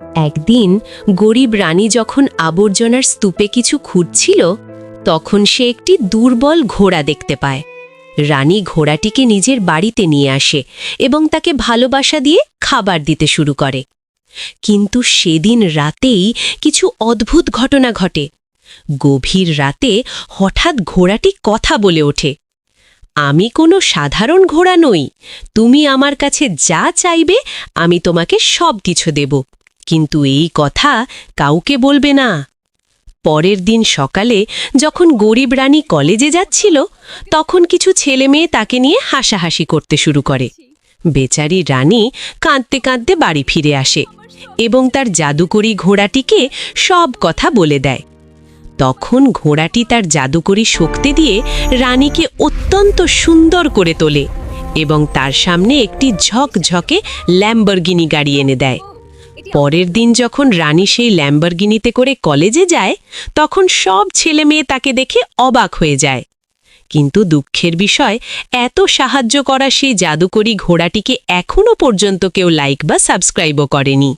একদিন গরিব রানী যখন আবর্জনার স্তূপে কিছু খুঁজছিল, তখন সে একটি দুর্বল ঘোড়া দেখতে পায়। রানী ঘোড়াটিকে নিজের বাড়িতে নিয়ে আসে এবং তাকে ভালোবাসা দিয়ে খাবার দিতে শুরু করে। কিন্তু সেদিন রাতেই কিছু অদ্ভুত ঘটনা ঘটে। গভীর রাতে হঠাৎ ঘোড়াটি কথা বলে ওঠে, আমি কোনো সাধারণ ঘোড়া নই, তুমি আমার কাছে যা চাইবে আমি তোমাকে সব কিছু দেব, কিন্তু এই কথা কাউকে বলবে না। পরের দিন সকালে যখন গরিব রানী কলেজে যাচ্ছিল, তখন কিছু ছেলেমেয়ে তাকে নিয়ে হাসাহাসি করতে শুরু করে। বেচারি রানী কাঁদতে কাঁদতে বাড়ি ফিরে আসে এবং তার জাদুকরি ঘোড়াটিকে সব কথা বলে দেয়। তখন ঘোড়াটি তার জাদুকরি শক্তি দিয়ে রানীকে অত্যন্ত সুন্দর করে তোলে এবং তার সামনে একটি ঝকঝকে ল্যাম্বরগিনি গাড়ি এনে দেয়। পরের দিন যখন রানী সেই ল্যাম্বরগিনিতে করে কলেজে যায়, তখন সব ছেলে মেয়ে তাকে দেখে অবাক হয়ে যায়। কিন্তু দুঃখের বিষয়, এত সাহায্য করা সেই জাদুকরি ঘোড়াটিকে এখনো পর্যন্ত কেউ লাইক বা সাবস্ক্রাইবও করেনি।